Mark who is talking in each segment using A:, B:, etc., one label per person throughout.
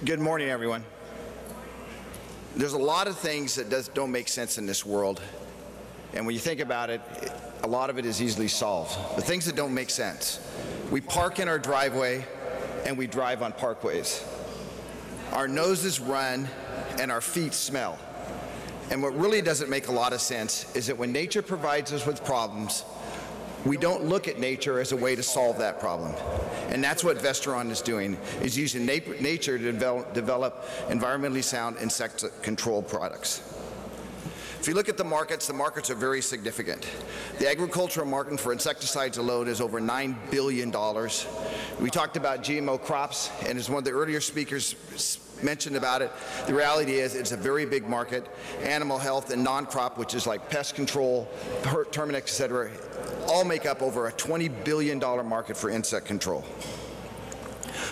A: Good morning, everyone. There's a lot of things that don't make sense in this world, and when you think about it, a lot of it is easily solved. The things that don't make sense. We park in our driveway and we drive on parkways. Our noses run and our feet smell. And what really doesn't make a lot of sense is that when nature provides us with problems, we don't look at nature as a way to solve that problem. And that's what Vestaron is doing, is using nature to develop environmentally sound insect control products. If you look at the markets are very significant. The agricultural market for insecticides alone is over $9 billion. We talked about GMO crops, and as one of the earlier speakers mentioned about it, the reality is it's a very big market. Animal health and non-crop, which is like pest control, termite, et cetera, all make up over a $20 billion market for insect control.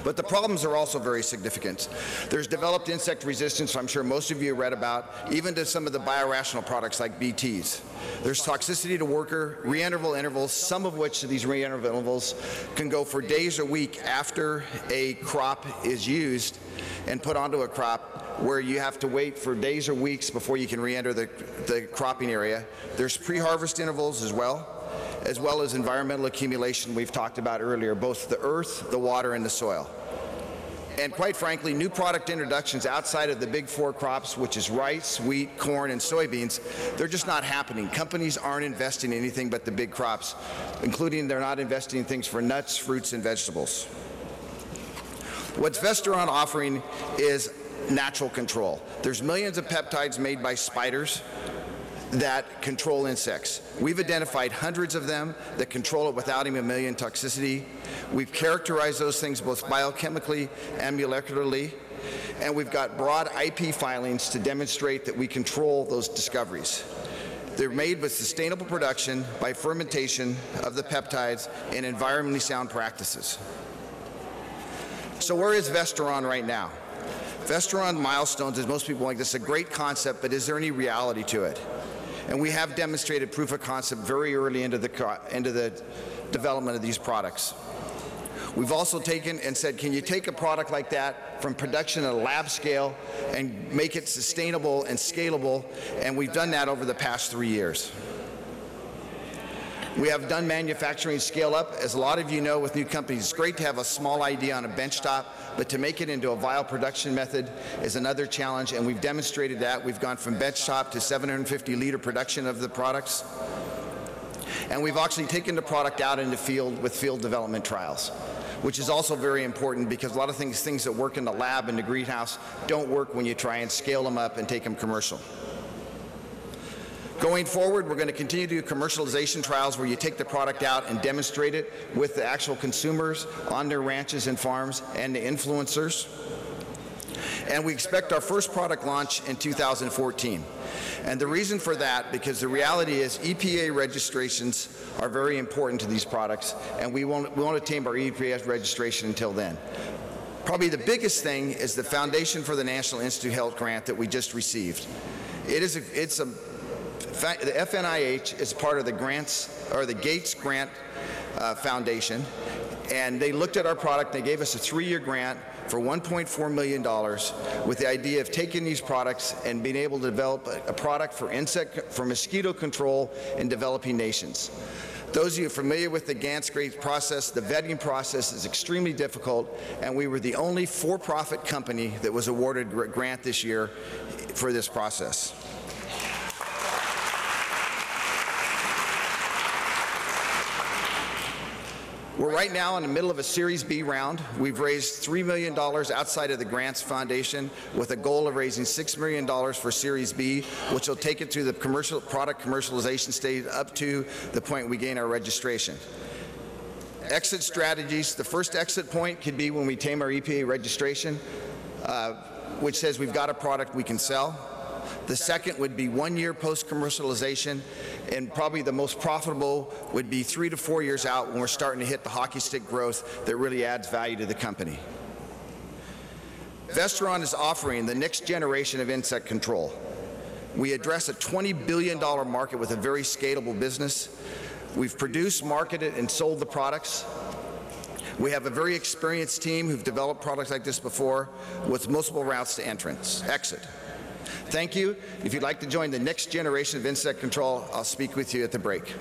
A: But the problems are also very significant. There's developed insect resistance, I'm sure most of you read about, even to some of the biorational products like BTs. There's toxicity to worker, intervals, some of which of these intervals can go for days or weeks after a crop is used and put onto a crop, where you have to wait for days or weeks before you can re-enter the cropping area. There's pre-harvest intervals as well as environmental accumulation we've talked about earlier, both the earth, the water, and the soil. And quite frankly, new product introductions outside of the big four crops, which is rice, wheat, corn, and soybeans, they're just not happening. Companies aren't investing in anything but the big crops, including they're not investing in things for nuts, fruits, and vegetables. What Vestaron offering is natural control. There's millions of peptides made by spiders that control insects. We've identified hundreds of them that control it without even mammalian toxicity. We've characterized those things both biochemically and molecularly, and we've got broad IP filings to demonstrate that we control those discoveries. They're made with sustainable production by fermentation of the peptides and environmentally sound practices. So where is Vestaron right now? Vestaron milestones, as most people like, this is a great concept, but is there any reality to it? And we have demonstrated proof of concept very early into the development of these products. We've also taken and said, can you take a product like that from production at a lab scale and make it sustainable and scalable? And we've done that over the past 3 years. We have done manufacturing scale up. As a lot of you know with new companies, it's great to have a small idea on a bench top, but to make it into a vial production method is another challenge, and we've demonstrated that. We've gone from bench top to 750-liter production of the products. And we've actually taken the product out into field with field development trials, which is also very important because a lot of things that work in the lab and the greenhouse don't work when you try and scale them up and take them commercial. Going forward, we're going to continue to do commercialization trials where you take the product out and demonstrate it with the actual consumers on their ranches and farms and the influencers. And we expect our first product launch in 2014. And the reason for that, because the reality is EPA registrations are very important to these products, and we won't attain our EPA registration until then. Probably the biggest thing is the Foundation for the National Institute of Health grant that we just received. The FNIH is part of the grants, or the Gates Grant Foundation, and they looked at our product. They gave us a 3-year grant for $1.4 million with the idea of taking these products and being able to develop a product for mosquito control in developing nations. Those of you familiar with the Gates Grant process, the vetting process is extremely difficult, and we were the only for-profit company that was awarded a grant this year for this process. We're right now in the middle of a Series B round. We've raised $3 million outside of the Grants Foundation with a goal of raising $6 million for Series B, which will take it to the product commercialization stage up to the point we gain our registration. Exit strategies. The first exit point could be when we attain our EPA registration, which says we've got a product we can sell. The second would be 1 year post-commercialization, and probably the most profitable would be 3 to 4 years out when we're starting to hit the hockey stick growth that really adds value to the company. Vestaron is offering the next generation of insect control. We address a $20 billion market with a very scalable business. We've produced, marketed, and sold the products. We have a very experienced team who've developed products like this before with multiple routes to exit. Thank you. If you'd like to join the next generation of insect control, I'll speak with you at the break.